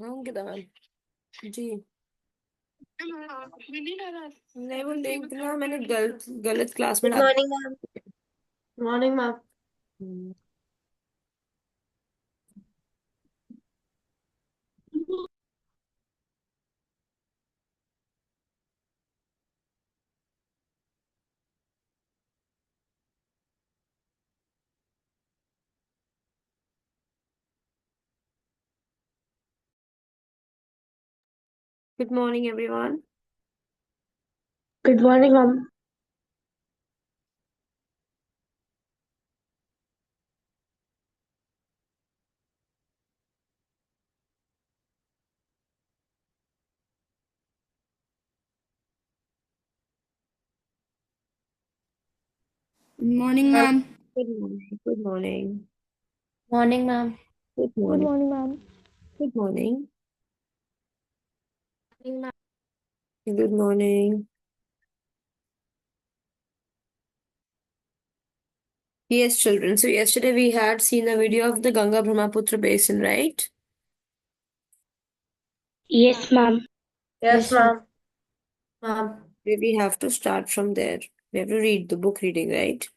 होंगे दाल जी। नहीं वो लिंक ना मैंने गलत गलत क्लास में गुड डाल। Morning ma'am. Morning ma'am. Hmm, good morning everyone. Good morning ma'am. Morning ma'am. Good morning good morning morning ma'am. Good good morning morning ma'am. Good morning good morning. Yes, children. So yesterday we had seen a video of the Ganga Brahmaputra basin, right? Yes ma'am. Yes Yes. Ma'am. Ma'am. We have to start from there. We have to read the book reading, right?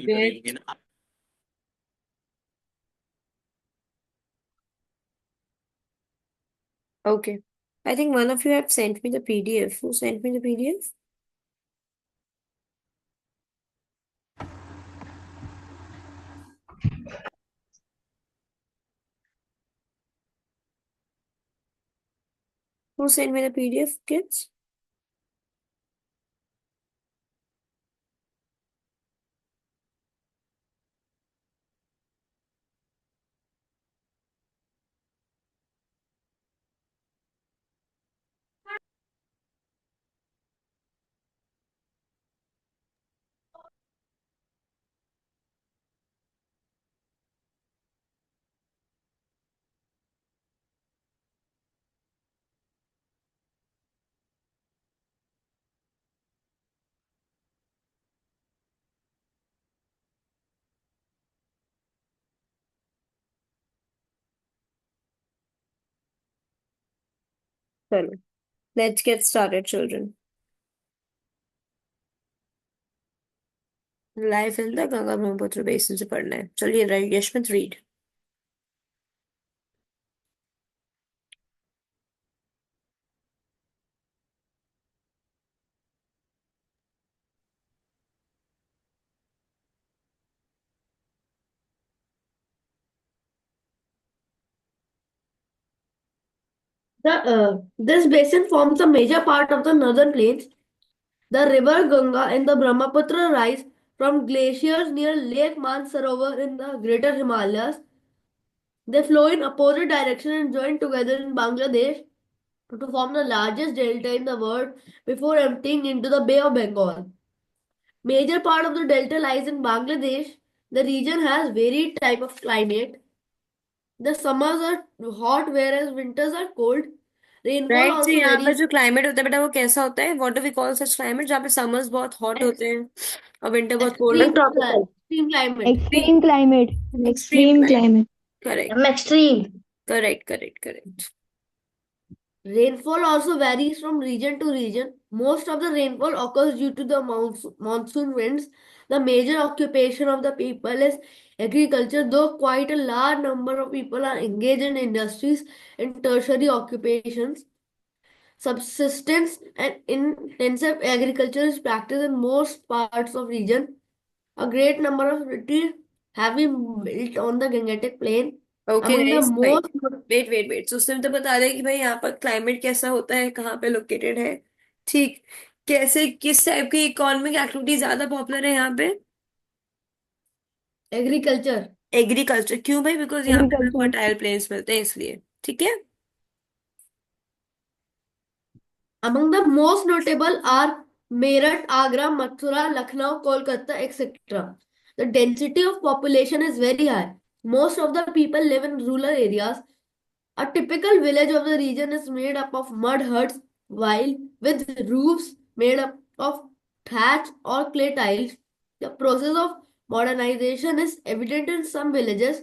Wait. Okay. I think one of you have sent me the PDF. Who sent me the PDF? Who sent me the PDF, kids? Chalo. Let's get started, children. Life in the Ganga Brahmaputra basin से पढ़ना है. चलिए, right? Yashwant, read. This basin forms a major part of the northern plains. The river Ganga and the Brahmaputra rise from glaciers near Lake Mansarovar in the Greater Himalayas. They flow in opposite direction and join together in Bangladesh to form the largest delta in the world before emptying into the Bay of Bengal. Major part of the delta lies in Bangladesh. The region has varied type of climate. The summers are hot whereas winters are cold. Rainfall right, तो also यहाँ पर varies. जो climate होता है बेटा वो कैसा होता है? What do we call such climate जहाँ पे समर्स बहुत हॉट Ex- होते हैं और विंटर बहुत कोल्ड Extreme, होता extreme climate. Extreme climate. है? Extreme extreme climate. Climate. Correct Extreme. Correct correct correct. Rainfall also varies from region to region. Most of the rainfall occurs due to the monsoon winds. The major occupation of the people is agriculture, though quite a large number of people are engaged in industries and tertiary occupations. Subsistence and intensive agriculture is practiced in most parts of region. A great number of cities have been built on the Gangetic Plain. Okay Among the guys, most right. Wait wait wait, तो उसने तो बता दें कि भाई यहाँ पर climate कैसा होता है, कहाँ पे लोकेटेड है। ठीक। कैसे किस टाइप की इकोनॉमिक एक्टिविटी ज्यादा पॉपुलर है यहाँ पे? agriculture. एग्रीकल्चर। क्यों भाई? बिकॉज यहाँ पे एग्रीकल्चर। फर्टाइल प्लेन्स मिलते हैं इसलिए। ठीक है। Among the most notable are Meerut, Agra, Mathura, Lucknow, Kolkata, etc. The density of population is very high. Most of the people live in rural areas. A typical village of the region is made up of mud huts, while with roofs made up of thatch or clay tiles. The process of modernization is evident in some villages.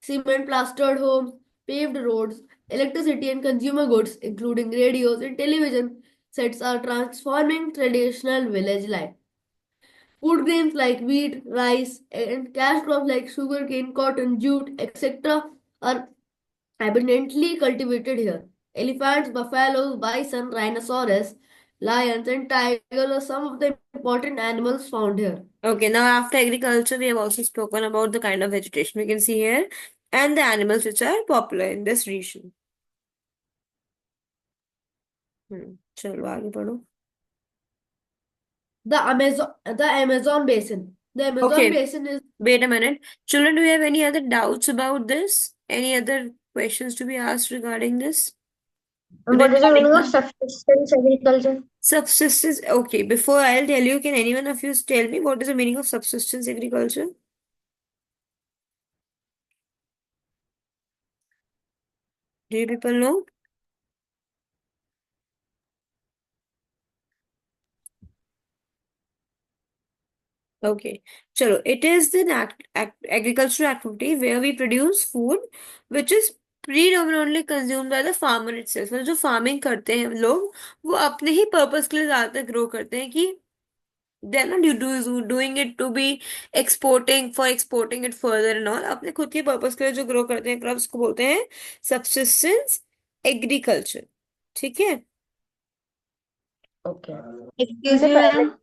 Cement plastered homes, paved roads, electricity and consumer goods, including radios and television sets, are transforming traditional village life. Food grains like wheat, rice, and cash crops like sugarcane, cotton, jute, etc. are abundantly cultivated here. Elephants, buffaloes, bison, rhinoceros, lions, and tigers are some of the important animals found here. Okay, now after agriculture, we have also spoken about the kind of vegetation we can see here and the animals which are popular in this region. चलो आगे बढ़ो. The Amazon basin. The Amazon Okay, basin is wait a minute. Children, do you have any other doubts about this? Any other questions to be asked regarding this? And what is the Regarding meaning of the subsistence agriculture? subsistence. Okay, before I'll tell you, can anyone of you tell me what is the meaning of subsistence agriculture? Do you people know? Okay, chalo. It is the agricultural activity where we produce food which is predominantly consumed by the farmer itself. मतलब जो farming करते हैं लोग वो अपने ही purpose के लिए ज्यादातर ग्रो करते हैं कि they are not doing it to be exporting it further and all. अपने खुद के पर्पस के लिए जो ग्रो करते हैं क्रॉप्स को बोलते हैं सब्सिस्टेंस एग्रीकल्चर. ठीक है. Okay. Excuse me, ma'am.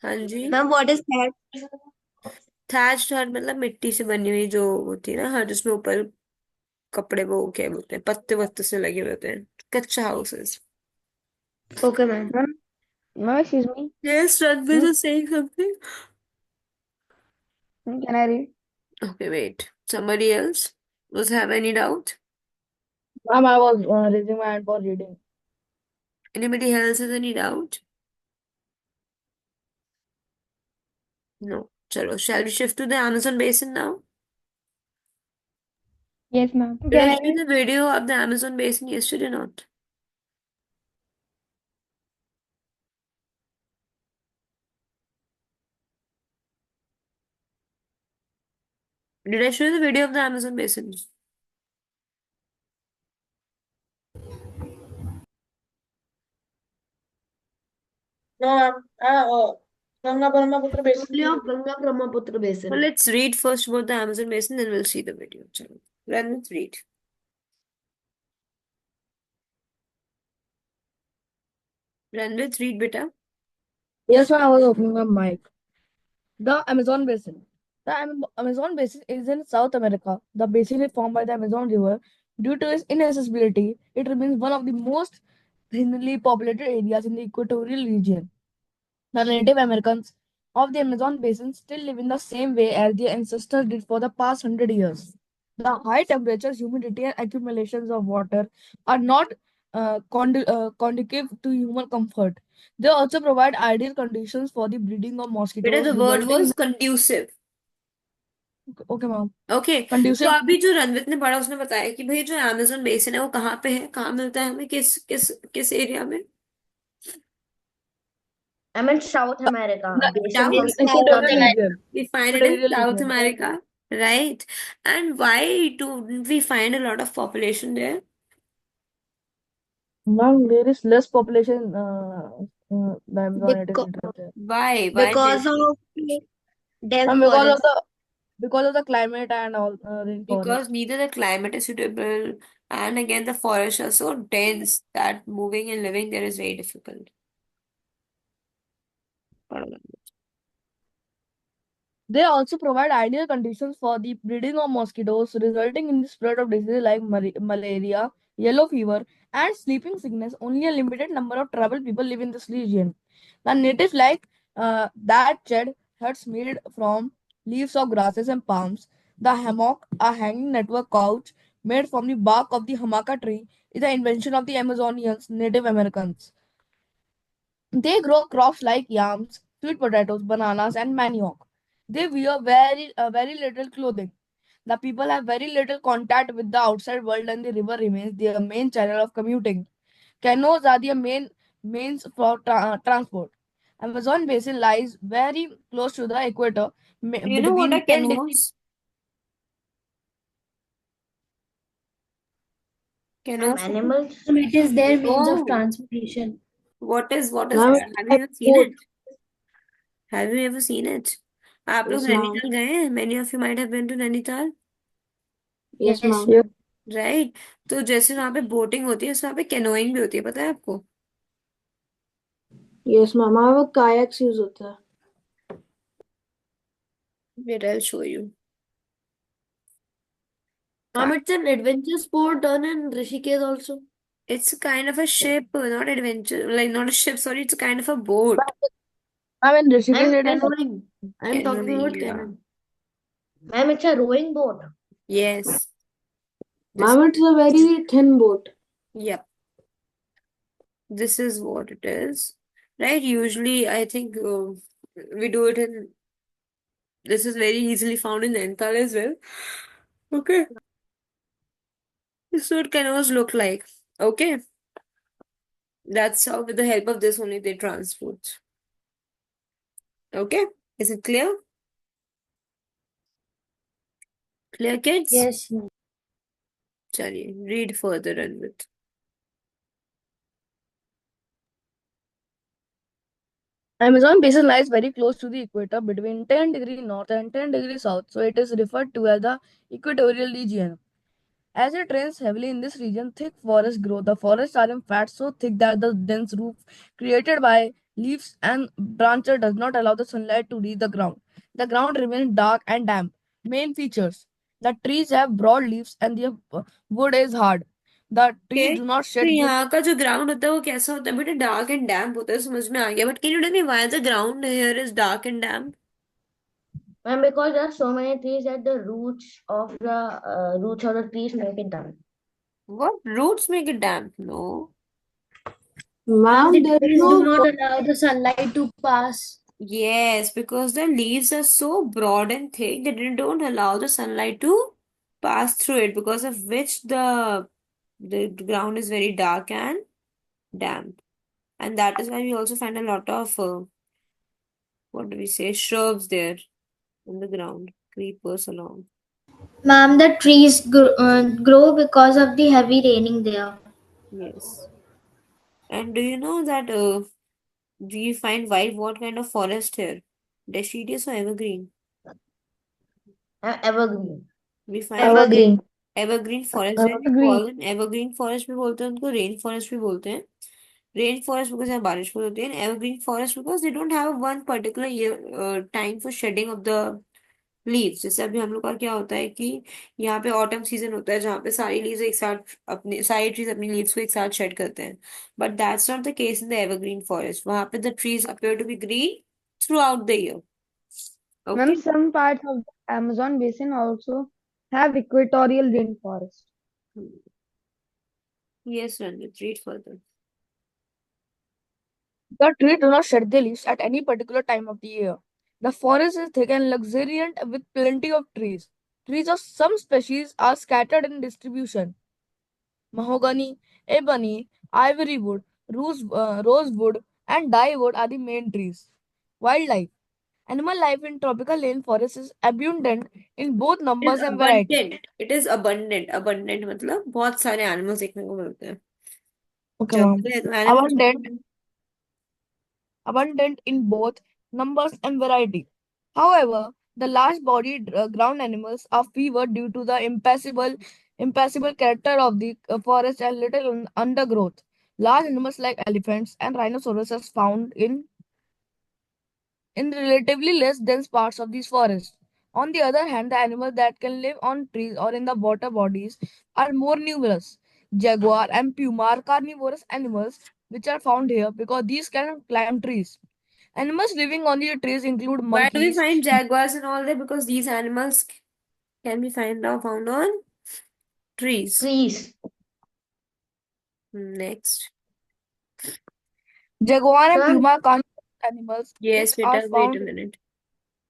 हाँ जी. Ma'am, what is that? Thatched हट मतलब मिट्टी से बनी हुई जो होती है ना हट जिसमें ऊपर कपड़े वो क्या बोलते हैं पत्ते वत्ते से लगे हुए होते हैं कच्चा houses. Okay, ma'am. Ma'am, excuse me. Yes, Ranveer Hmm? is saying something. Can I read? Okay, wait. Somebody else? Does have any doubt? Ma'am, I was raising my hand for reading. Anybody else has any doubt? No. Chalo, shall we shift to the Amazon basin now? Yes, ma'am. Did Can I I show you read? the video of the Amazon basin yesterday or not? Did I show you the video of the Amazon basin? No, ma'am. Ganga Brahmaputra Basin. only of Ganga Brahmaputra Well, basin. let's read first about the Amazon basin, then we'll see the video. Chalo. Let's read. Let's read, beta. Yes, ma'am, I was opening my mic. The Amazon Basin. The Amazon Basin is in South America. The basin is formed by the Amazon River. Due to its inaccessibility, it remains one of the most thinly populated areas in the equatorial region. The Native Americans of the Amazon basin still live in the same way as their ancestors did for the past 100 years. The high temperatures, humidity, and accumulations of water are not conducive to human comfort. They also provide ideal conditions for the breeding of Beta, mosquitoes, the word resulting was in conducive. okay, ma'am. Okay. तो Conducive. अभी जो रणवीर ने पढ़ा उसने बताया कि भाई जो अमेजोन बेसिन है वो कहाँ पे है कहाँ मिलता है हमें किस किस किस एरिया में. I meant South America. A The basin South from equatorial South America. America. region. We find it in Equatorial South region. America, right? And why do we find a lot of population there? Ma'am, there is less population the Amazon it is Because, interested. Why because this? of dense Ma'am, forest. because of the climate and all Because rainforest. neither the climate is suitable and again the forests are so dense that moving and living there is very difficult. They also provide ideal conditions for the breeding of mosquitoes, resulting in the spread of diseases like malaria, yellow fever, and sleeping sickness. Only a limited number of tribal people live in this region. The natives like that shed huts made from leaves of grasses and palms. The hammock, a hanging network couch made from the bark of the hamaca tree, is the invention of the Amazonians, Native Americans. They grow crops like yams, sweet potatoes, bananas, and manioc. They wear very little clothing. The people have very little contact with the outside world, and the river remains their main channel of commuting. Canoes are the main means for transport. Amazon basin lies very close to the equator, Do you know what are between 10 degrees. canoes? Ma'am, Canoes? animals. It is their means of No. transportation. What is Ma'am, that? it's Have you like ever seen boat. it? Have you ever seen it? आप लोग Yes, ma'am. Nainital गए हैं? Many of you might have been to Nainital, Yes, Yes. ma'am. Right? तो जैसे वहां पे boating होती है, वहाँ पे कैनोइंग भी होती है, पता है आपको? Yes, ma'am. वहाँ वो kayaks यूज होता है. Wait, I'll show you. Ma'am, it's an adventure sport done in Rishikesh also. It's a kind of a ship, not adventure, like not a ship, sorry, it's a kind of a boat. I mean, Rishikesh, Ma'am, it is Canoeing. I'm talking Canoeing, about yeah. canoeing. ma'am, it's a rowing boat. Yes. Ma'am, it's a very thin boat. Yep. This is what it is. Right? Usually, I think we do it in, this is very easily found in Nainital as well. Okay. This is what canoes look like. Okay. That's how, with the help of this only, they transport. Okay. Is it clear? Clear, kids? Yes. Chaliye, read further and with. Amazon basin lies very close to the equator between 10 degrees north and 10 degrees south, so it is referred to as the equatorial region. As it rains heavily in this region, thick forests grow. The forests are in fact so thick that the dense roof created by leaves and branches does not allow the sunlight to reach the ground. The ground remains dark and damp. Main features: the trees have broad leaves and the wood is hard. The trees Okay. do not तो shed यहाँ का जो ground होता है वो कैसा होता है बेटा? डार्क एंड डैम्प होता है, समझ में आ गया, but can you tell me why the ground here is dark and damp? Ma'am, because there are so many trees that the roots of the trees make it down. What? Roots make it damp? No. Ma'am, The there is trees do no not allow the sunlight to pass. Yes, because the leaves are so broad and thick that they don't allow the sunlight to pass through it, because of which the ground is very dark and damp. And that is why we also find a lot of what do we say, shrubs there in the ground, creepers along. Ma'am, the trees grow because of the heavy raining there. Yes. And do you know that do you find white what kind of forest here? Deciduous or evergreen? Evergreen. We find Evergreen. evergreen forest. When we evergreen. call them evergreen forest, भी बोलते हैं उनको, rain forest भी बोलते हैं. Rain forest because यहाँ बारिश बहुत होती है, and evergreen forest because they don't have one particular year time for shedding of the leaves. जैसे अभी हम लोग का क्या होता है कि यहाँ पे ऑटम सीजन होता है जहाँ पे सारी लीव्स एक साथ, अपने सारी ट्रीज अपनी लीव्स को एक साथ शेड करते हैं. But that's not the case in the evergreen forest. वहां पे the trees appear to be green throughout the year. Ma'am, okay. some parts of the Amazon basin also have equatorial rainforest. Yes, Ranjit, read further. The trees do not shed their leaves at any particular time of the year. The forest is thick and luxuriant with plenty of trees. Trees of some species are scattered in distribution. Mahogany, ebony, ivory wood, rosewood, and dyewood are the main trees. Wildlife. Animal life in tropical rainforests is abundant in both It is numbers and variety. abundant. It is abundant. Abundant मतलब बहुत सारे animals देखने को मिलते हैं. Okay, ma'am. जंगल है तो animals. Abundant in both numbers and variety. However, the large-bodied ground animals are fewer due to the impassable character of the forest and little undergrowth. Large animals like elephants and rhinoceros are found in relatively less dense parts of these forests. On the other hand, the animals that can live on trees or in the water bodies are more numerous. Jaguar and puma are carnivorous animals which are found here because these can climb trees. Animals living on the trees include Why do we monkeys. find jaguars and all that? Because these animals can be found on trees. Trees. Next. Jaguar and Ma'am, puma are carnivorous animals which Yes, are beta, wait a found. minute.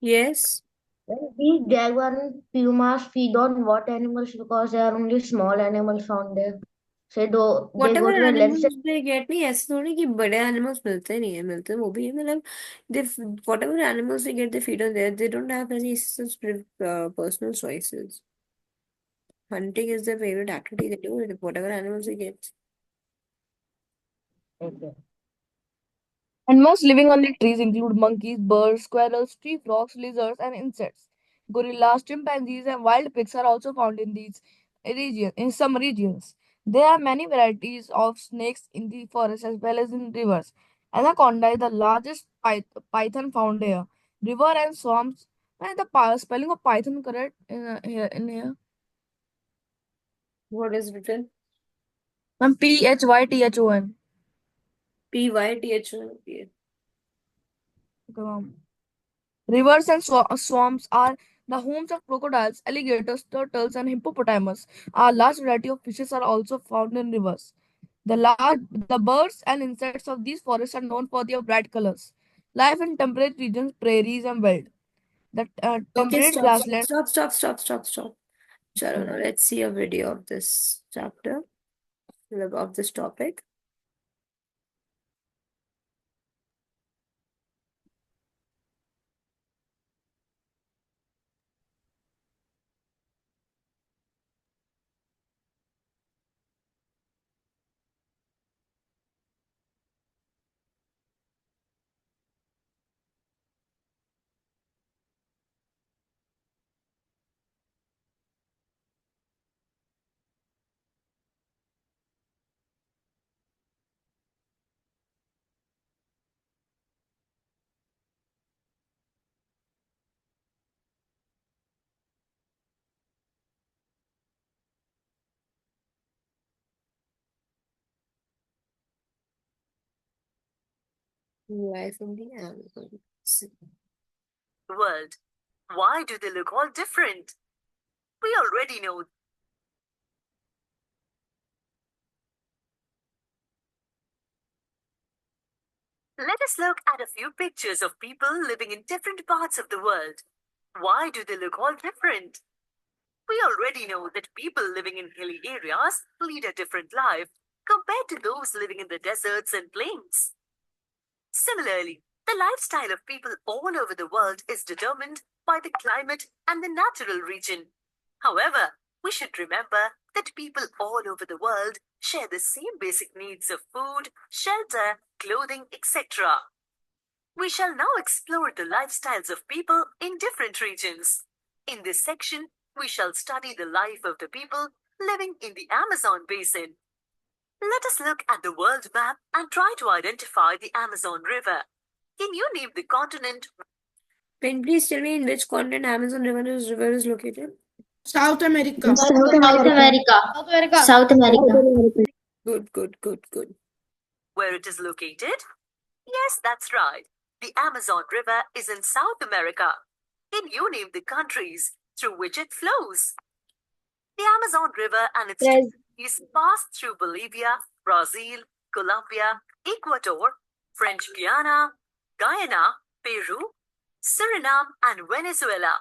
Yes. These jaguar and pumas feed on what animals? Because they are only small animals found there. Say though they go Whatever to the animals landscape. they get, नहीं ऐसे थोड़ी कि बड़े animals मिलते नहीं है, मिलते वो भी है, मतलब they whatever animals they get they feed on there, they don't have any such personal choices. Hunting is their favorite activity, they do it whatever animals they get. Okay. Animals living on the trees include monkeys, birds, squirrels, tree frogs, lizards, and insects. Gorillas, chimpanzees, and wild pigs are also found in these regions. In some regions, there are many varieties of snakes in the forest as well as in rivers. Anaconda is the largest python found here. River and swamps. And the spelling of python correct in here? What is written? Python. Python. Okay, ma'am. Rivers and swamps are the homes of crocodiles, alligators, turtles, and hippopotamus. A large variety of fishes are also found in rivers. The birds and insects of these forests are known for their bright colors. Life in temperate regions, prairies, and wild. The Okay, temperate grasslands. stop. Chalo, now let's see a video of this chapter, of this topic. Life in the Amazon. World. Why do they look all different? We already know. Let us look at a few pictures of people living in different parts of the world. Why do they look all different? We already know that people living in hilly areas lead a different life compared to those living in the deserts and plains. Similarly, the lifestyle of people all over the world is determined by the climate and the natural region. However, we should remember that people all over the world share the same basic needs of food, shelter, clothing, etc. We shall now explore the lifestyles of people in different regions. In this section, we shall study the life of the people living in the Amazon basin. Let us look at the world map and try to identify the Amazon River. Can you name the continent? Can you please tell me in which continent Amazon river is located? South America. South America. South America. Good. Where it is located? Yes, that's right. The Amazon River is in South America. Can you name the countries through which it flows? The Amazon River and its tributaries pass through Bolivia, Brazil, Colombia, Ecuador, French Guyana, Peru, Suriname, and Venezuela.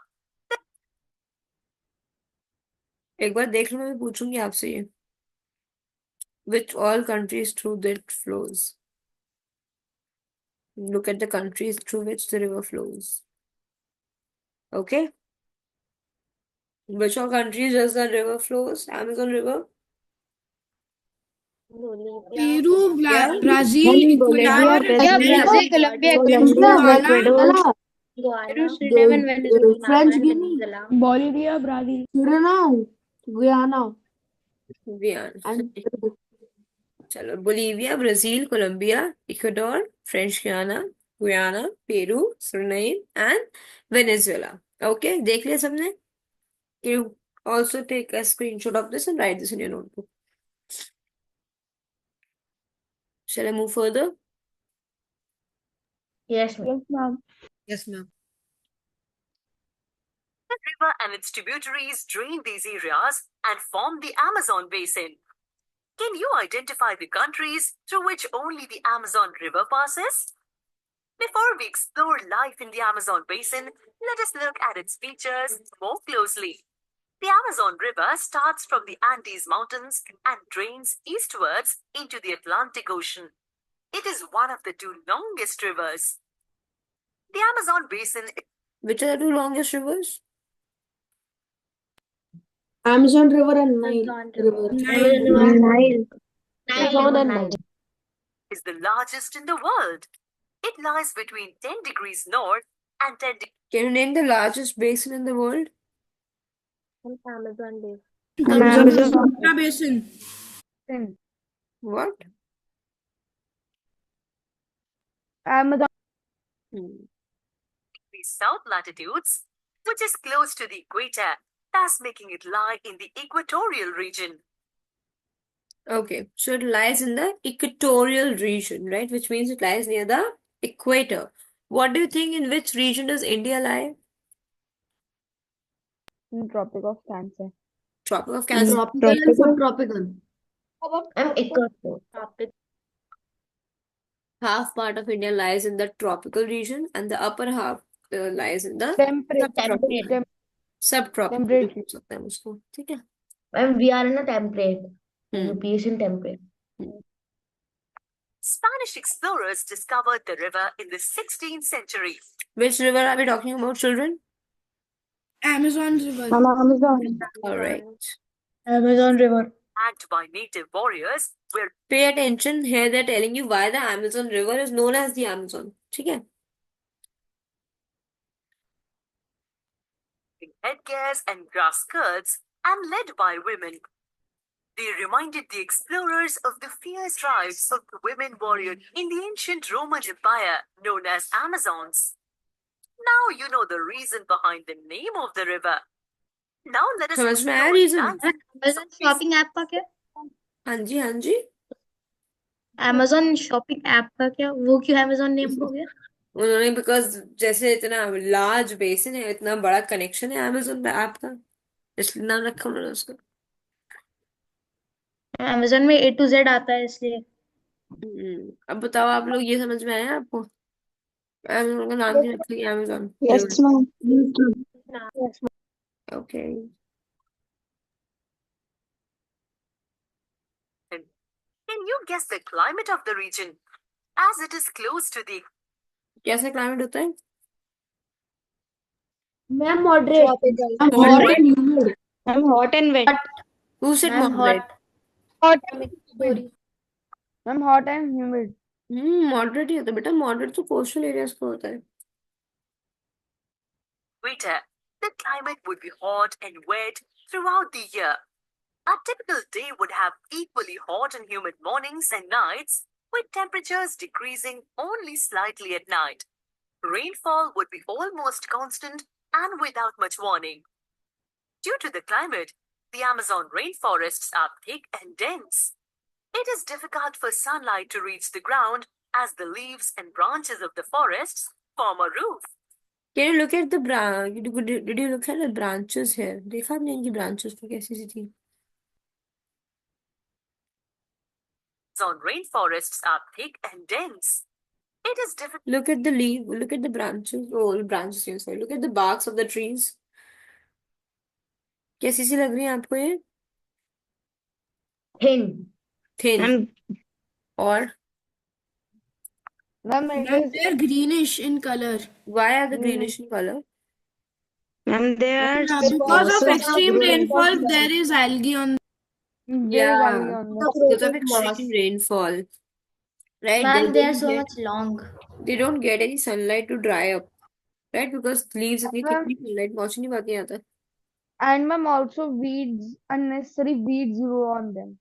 एक बार देख लो, मैं पूछूंगी आपसे ये. Which all countries through that flows? Look at the countries through which the river flows. Okay? Which all countries does the river flows? Amazon River? Peru, Yeah. Brazil, Ecuador, Brazil, Colombia, Ghana, Guyana, Suriname and Venezuela. French Guiana, Bolivia, Brazil. Suriname, Guyana, Guyana. and चलो, Bolivia, Brazil, Colombia, Ecuador, French Guyana, Peru, Suriname, and Venezuela. Okay, देख लिया सबने? You also take a screenshot of this and write this in your notebook. Shall I move further? Yes, ma'am. Yes, ma'am. Yes, ma'am. The river and its tributaries drain these areas and form the Amazon basin. Can you identify the countries through which only the Amazon River passes? Before we explore life in the Amazon basin, let us look at its features more closely. The Amazon River starts from the Andes Mountains and drains eastwards into the Atlantic Ocean. It is one of the two longest rivers. The Amazon basin. Which are the two longest rivers? Amazon River and Nile River. Nile. Amazon and Nile. Is the largest in the world. It lies between 10 degrees north and 10 degrees. Can you name the largest basin in the world? Amazon basin. Amazon basin. What? Amazon. South latitudes, which is close to the equator, thus making it lie in the equatorial region. Okay, so it lies in the equatorial region, right? Which means it lies near the equator. What do you think, in which region does India lie? In Tropic of Cancer. Tropic of Cancer. Tropical and subtropical. Equator. Half part of India lies in the tropical region, and the upper half lies in the Temperate. subtropical. Subtropical Temperate. बोल सकते हैं उसको, ठीक है? And we are in a temperate. Hmm. UP is in temperate. Spanish explorers discovered the river in the 16th century. Which river are we talking about, children? Amazon River. Amazon. All right. Amazon River. Attacked by native warriors, where Pay attention here. They're telling you why the Amazon River is known as the Amazon. ठीक है? headgears and grass skirts and led by women. They reminded the explorers of the fierce tribes of the women warriors in the ancient Roman Empire known as Amazons. Now you know the reason behind the name of the river. Now let us समझ में आया explore reason? dance. Amazon shopping app का क्या? हाँ जी, हाँ जी. Amazon shopping app का क्या? वो क्यों Amazon नेम हो गया? उन्होंने बिकॉज जैसे इतना लार्ज बेसिन है, इतना बड़ा कनेक्शन है अमेजोन ऐप का, इसलिए नाम रखा उन्होंने उसका. Amazon में A to Z आता है इसलिए. अब बताओ, आप लोग, ये समझ में आया आपको? अमेजोन का नाम क्यों रखा गया Amazon? Yes, ma'am. Okay. Can you guess the climate of the region? As it is close to the कैसा क्लाइमेट होता है? Ma'am, moderate. Moderate. Hot and humid. I'm hot and wet. Who said Ma'am, moderate? Hot. I'm hot and humid. Moderate ही होता है बेटा. Moderate तो coastal areas का होता है. equator. The climate would be hot and wet throughout the year. A typical day would have equally hot and humid mornings and nights, with temperatures decreasing only slightly at night. Rainfall would be almost constant and without much warning. Due to the climate, the Amazon rainforests are thick and dense. It is difficult for sunlight to reach the ground as the leaves and branches of the forests form a roof. Can you look at the did you look at the branches here? देखा आपने इनकी branches को कैसी सी थी? Amazon rainforests are thick and dense. It is difficult. Look at the leaf. Look at the branches. Oh, the branches. You say. Look at the barks of the trees. कैसी सी लग रही है आपको ये? Thin. Thin. और Ma'am, They're greenish in color. why are they greenish in color? Ma'am, they are Because of extreme rainfall, there is algae on. Yeah, because of Moss. extreme rainfall, right? Ma'am, they are don't so get- much long. they don't get any sunlight to dry up, right? Because leaves अपनी Ma'am. कितनी sunlight पहुंच नहीं पाती यहाँ तक. and ma'am also weeds, unnecessary weeds grow on them.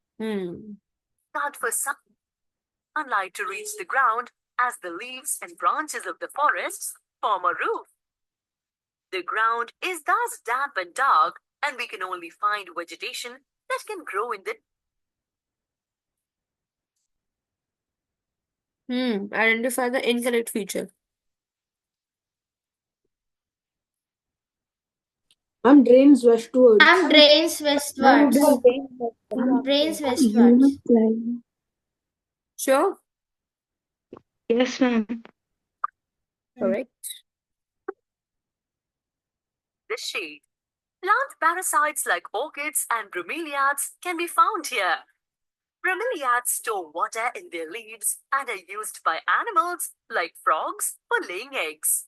Hard for sunlight to reach the ground as the leaves and branches of the forests form a roof. The ground is thus damp and dark, and we can only find vegetation that can grow in the Identify the incorrect feature. Ma'am, drains westwards. Ma'am, drains westwards. Drains westwards. Sure. Yes, ma'am. Correct. The shade. Plant parasites like orchids and bromeliads can be found here. Bromeliads store water in their leaves and are used by animals like frogs for laying eggs.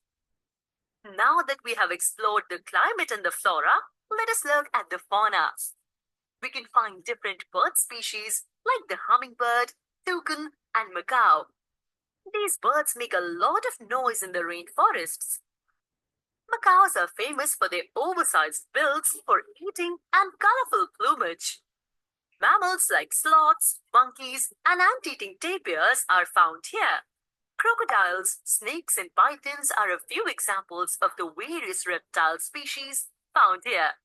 Now that we have explored the climate and the flora, let us look at the fauna. We can find different bird species like the hummingbird, toucan, and macaw. These birds make a lot of noise in the rainforests. Macaws are famous for their oversized bills for eating and colorful plumage. Mammals like sloths, monkeys, and ant-eating tapirs are found here. Crocodiles, snakes, and pythons are a few examples of the various reptile species found here.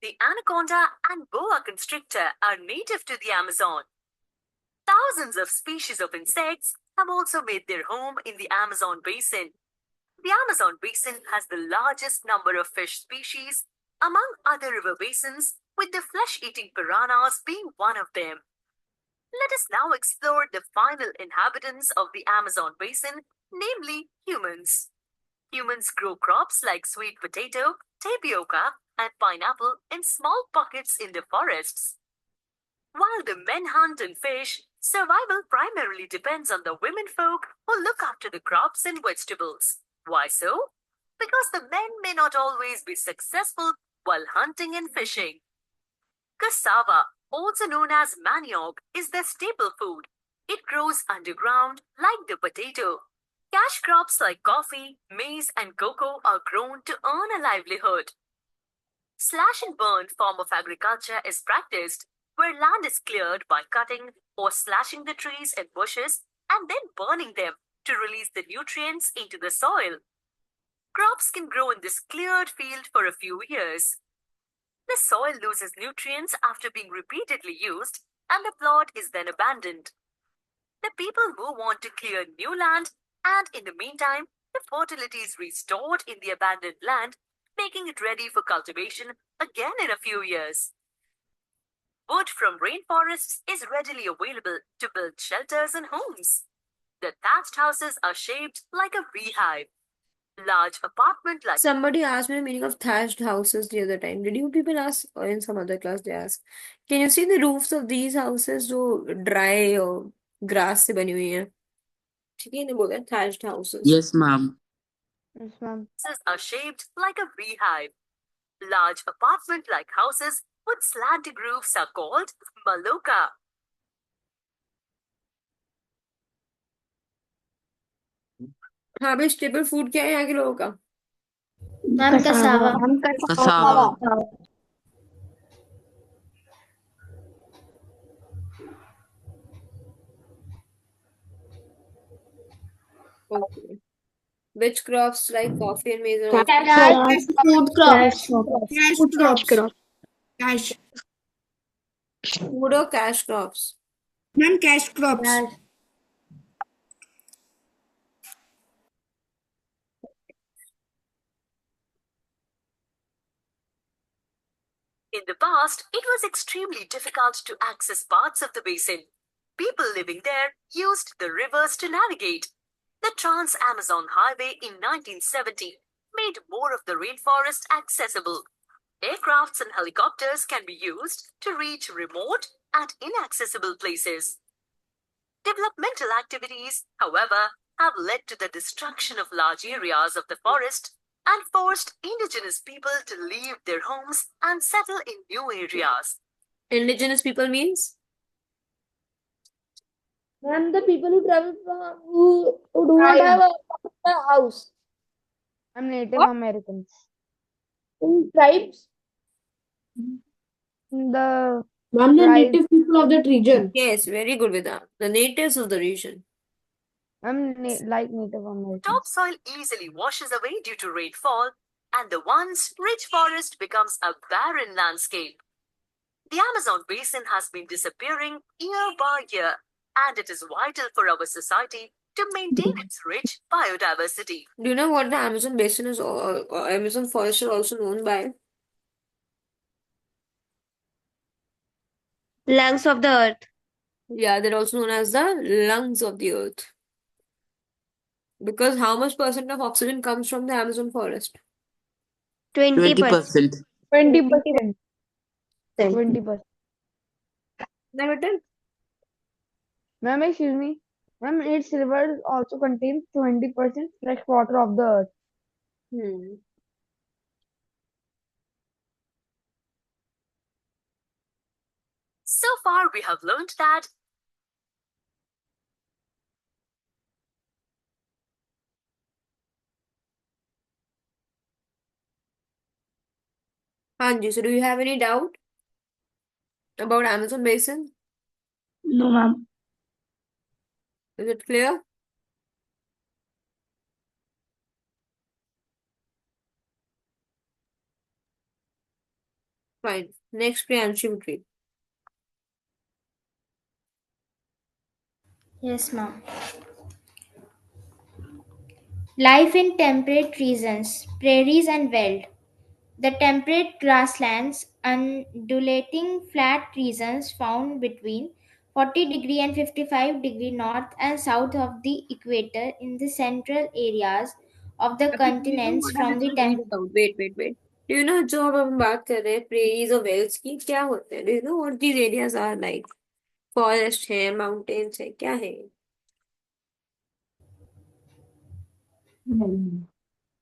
The anaconda and boa constrictor are native to the Amazon. Thousands of species of insects have also made their home in the Amazon basin. The Amazon basin has the largest number of fish species among other river basins, with the flesh-eating piranhas being one of them. Let us now explore the final inhabitants of the Amazon basin, namely humans. Humans grow crops like sweet potato, tapioca, and pineapple in small pockets in the forests. While the men hunt and fish, survival primarily depends on the women folk who look after the crops and vegetables. Why so? Because the men may not always be successful while hunting and fishing. Cassava, also known as manioc, is their staple food. It grows underground like the potato. Cash crops like coffee, maize, and cocoa are grown to earn a livelihood. Slash and burn form of agriculture is practiced, where land is cleared by cutting or slashing the trees and bushes and then burning them to release the nutrients into the soil. Crops can grow in this cleared field for a few years. The soil loses nutrients after being repeatedly used, and the plot is then abandoned. The people move on to clear new land, and in the meantime, the fertility is restored in the abandoned land, making it ready for cultivation again in a few years. Wood from rainforests is readily available to build shelters and homes. The thatched houses are shaped like a beehive. Large apartment like Somebody asked me the meaning of thatched houses the other time. Did you people ask, or in some other class they asked? Can you see the roofs of these houses जो dry और grass से बनी हुई हैं? ठीक है, इन्हें बोलते हैं thatched houses. Yes, ma'am. Yes, ma'am. houses are shaped like a beehive. Large apartment like houses with slanted roofs are called maloka. हाँ भाई, staple food क्या है यहाँ के लोगों का? Ma'am, cassava. Cassava. Okay. Which crops like coffee and maize are also Cash, food crops. Cash crops. Cash. food or cash crops? Ma'am, cash crops. In the past, it was extremely difficult to access parts of the basin. People living there used the rivers to navigate. The Trans-Amazon Highway in 1970 made more of the rainforest accessible. Aircrafts and helicopters can be used to reach remote and inaccessible places. Developmental activities, however, have led to the destruction of large areas of the forest and forced indigenous people to leave their homes and settle in new areas. Indigenous people means? And the people who travel from who do not have a house. I'm Native Americans. In tribes. The Ma'am, the Right. native people of that region. Yes, very good with that. The natives of the region. like Native Americans. Topsoil easily washes away due to rainfall, and the once rich forest becomes a barren landscape. The Amazon basin has been disappearing year by year, and it is vital for our society to maintain its rich biodiversity. Do you know what the Amazon basin is, or Amazon forest is also known by? Lungs of the earth. Yeah, they're also known as the lungs of the earth. Because how much percent of oxygen comes from the Amazon forest? 20%. 20%. 20%. 20%. Now, better? Ma'am, excuse me. Ma'am, its rivers also contains 20% fresh water of the earth. Hmm. So far, we have learned that Hanji, so do you have any doubt about Amazon basin? No, ma'am. Is it clear? Fine. Next, Priyanshu will read. Yes, ma'am. Life in temperate regions, prairies and veld. The temperate grasslands, undulating flat regions found between 40° and 55° north and south of the equator in the central areas of the अभी do you know continents what are from the different kinds of wait, wait, wait. Do you know जो अब हम बात कर रहे हैं prairies और wells की क्या होते हैं? Do you know what these areas are like? Forest है, mountains है, क्या है?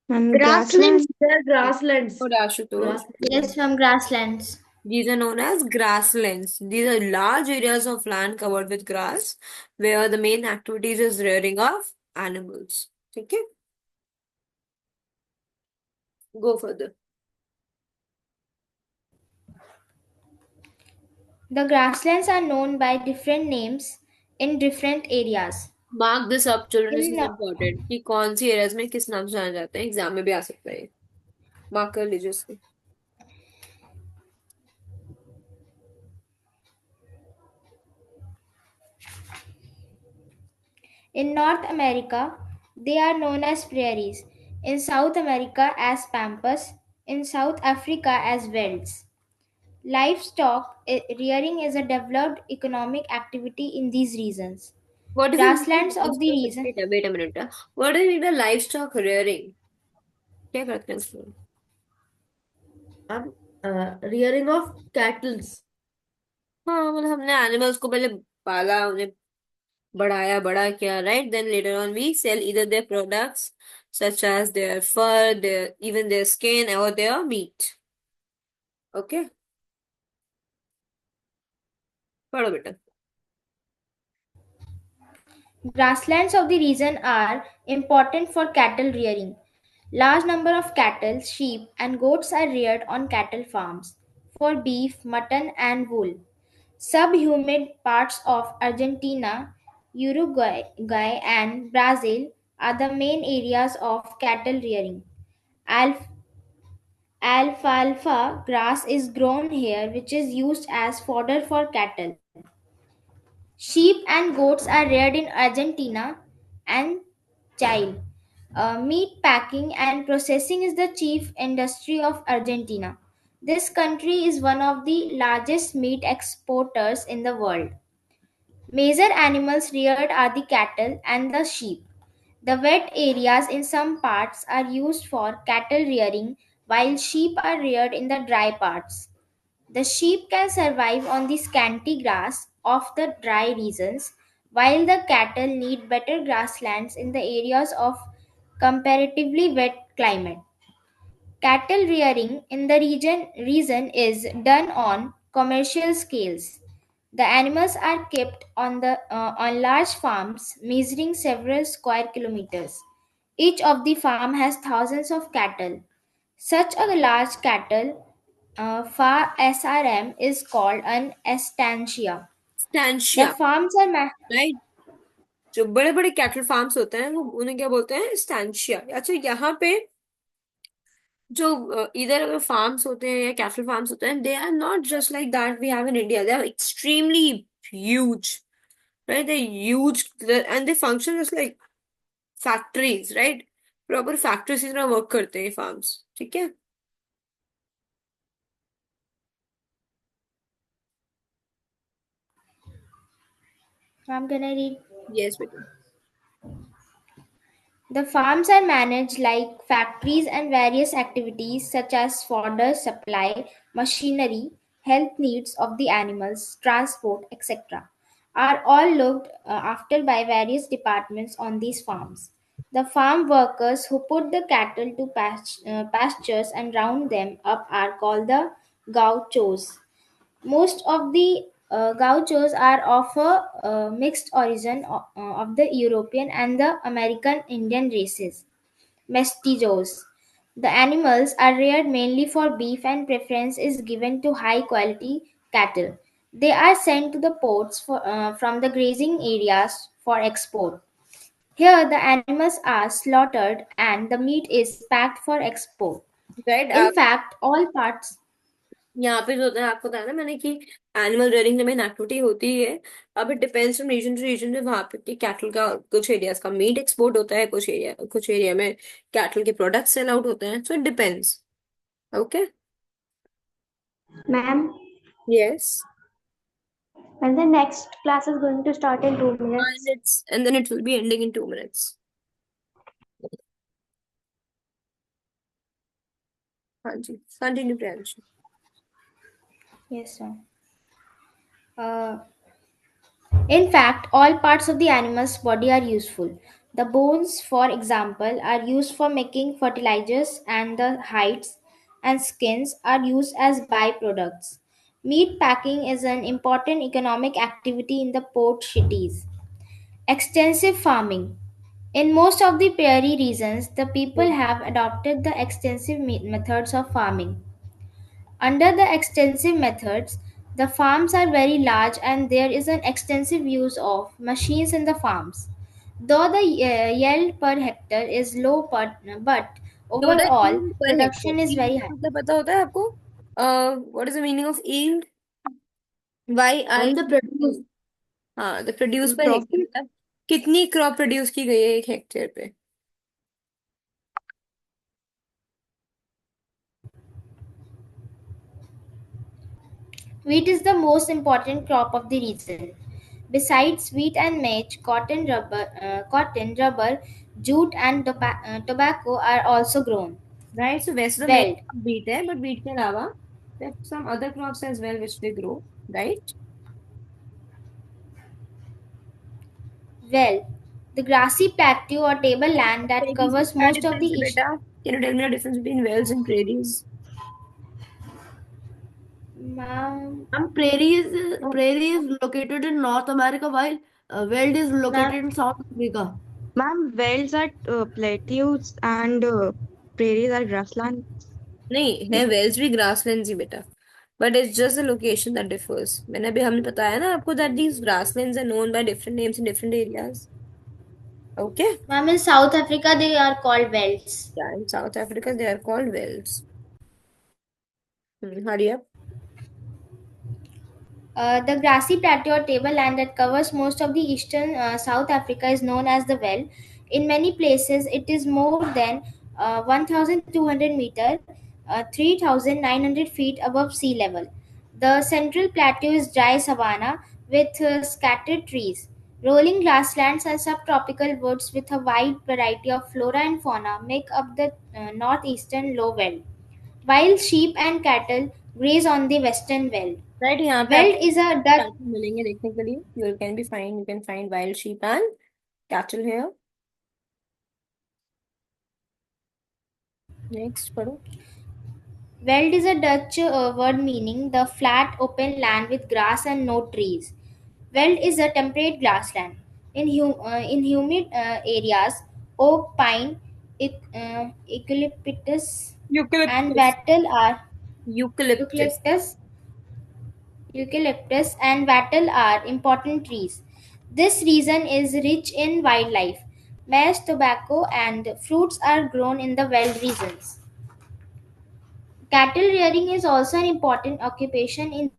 Grasslands. They're grasslands. For Ashutosh, yes, from grasslands. these are known as grasslands. These are large areas of land covered with grass where the main activities is rearing of animals. ठीक है? Go further. The grasslands are known by different names in different areas. Mark this up, children. This In, is important. कि कौन सी areas में किस नाम से जाना जाता है एग्जाम में भी आ सकता है मार्क कर लीजिए इसको in North America, they are known as prairies. In South America, as pampas. In South Africa, as velds. Livestock rearing is a developed economic activity in these regions. what is it Grasslands of the region. wait a minute what is it the livestock rearing क्या करते हैं उसमें I'm rearing of cattles. हाँ मतलब हमने animals को पहले पाला उन्हें बढ़ाया बड़ा किया right then later on we sell either their products such as their fur their even their skin or their meat okay पढ़ो बेटा Grasslands of the region are important for cattle rearing. Large number of cattle, sheep, and goats are reared on cattle farms for beef, mutton, and wool. Subhumid parts of Argentina, Uruguay, and Brazil are the main areas of cattle rearing. Alf- Alfalfa grass is grown here, which is used as fodder for cattle. Sheep and goats are reared in Argentina and Chile. Meat packing and processing is the chief industry of Argentina. This country is one of the largest meat exporters in the world. Major animals reared are the cattle and the sheep. The wet areas in some parts are used for cattle rearing, while sheep are reared in the dry parts. The sheep can survive on the scanty grass of the dry regions, while the cattle need better grasslands in the areas of comparatively wet climate. Cattle rearing in the region is done on commercial scales. The animals are kept on large farms measuring several square kilometers. Each of the farm has thousands of cattle. Such a large cattle farm SRM is called an estancia. The stantia farms are right जो बड़े बड़े cattle farms होते हैं वो उन्हें क्या बोलते हैं स्टैंशिया अच्छा यहाँ पे जो इधर अगर फार्म्स होते हैं या कैटल फार्म्स होते हैं they are not just like that we have in India they are extremely huge right they huge and they function just like factories right proper factories की तरह वर्क करते हैं फार्म्स ठीक है I'm gonna read. यस बेटा The farms are managed like factories, and various activities such as fodder supply, machinery, health needs of the animals, transport, etc., are all looked after by various departments on these farms. The farm workers who put the cattle to pastures and round them up are called the gauchos. Most of the gauchos are of a mixed origin of the European and the American Indian races, mestizos. The animals are reared mainly for beef and preference is given to high quality cattle. They are sent to the ports from the grazing areas for export. Here, the animals are slaughtered and the meat is packed for export. Right. In आप fact, all parts. यहाँ पे जो होता है, आपको बताया ना मैंने कि एनिमल रेयरिंग में एक्टिविटी होती ही है। अब it depends from region to region में, वहां पे कि कैटल का कुछ एरियाज का मीट एक्सपोर्ट होता है, कुछ एरिया में कैटल के प्रोडक्ट्स सेल आउट होते हैं, so it depends. Okay. Ma'am, yes. and the next class is going to start in 2 minutes. And then it will be ending in 2 minutes. हाँ जी, continue Priyanshu. Yes, sir. Uh, In fact, all parts of the animal's body are useful. The bones, for example, are used for making fertilizers, and the hides and skins are used as byproducts. Meat packing is an important economic activity in the port cities. Extensive farming. In most of the prairie regions, the people have adopted the extensive methods of farming. Under the extensive methods, the farms are very large and there is an extensive use of machines in the farms. Though the yield per hectare is low, but So that overall yield per hectare, production is yield very का high. मतलब पता होता है आपको? What is the meaning of yield? And the produce हाँ, the produce per hectare profit. मतलब कितनी crop produce की गई है एक हेक्टेयर पे। Wheat is the most important crop of the region. Besides wheat and maize, cotton, rubber, jute, and tobacco are also grown. Right. So वैसे तो Well, main wheat है, बट बीट के अलावा some other crops as well which they grow, right? Well, the grassy plateau or tableland that Prairies में covers क्या most of the difference है east. बेटा? Can you tell me the difference between wells and prairies? Ma'am, Prairie is located in North America, while Veld is ma'am, located in South Africa. Ma'am, wells are plateaus and prairies are grassland. नहीं है, wells भी grasslands ही बेटा, but it's just the location that differs। मैंने अभी हमने बताया ना आपको that these grasslands are known by different names in different areas। Okay। ma'am, in South Africa they are called velds. Yeah, in South Africa they are called wells। hurry up। The grassy plateau or tableland that covers most of the eastern South Africa is known as the well. In many places, it is more than 1,200 meter, 3,900 feet above sea level. The central plateau is dry savanna with scattered trees. Rolling grasslands and subtropical woods with a wide variety of flora and fauna make up the northeastern low veld, while sheep and cattle graze on the western veld. Right, यहाँ पे Veld आपको is a Dutch. cattle मिलेंगे देखने के लिए। You can find wild sheep and cattle here। Next पढ़ो। Veld is a Dutch word meaning the flat open land with grass and no trees. Veld is a temperate grassland. In humid areas, oak, pine, eucalyptus, and Eucalyptus। wattle are Eucalyptus। eucalyptus, eucalyptus and wattle are important trees. This region is rich in wildlife. Maize, tobacco, and fruits are grown in the Veld regions. Cattle rearing is also an important occupation in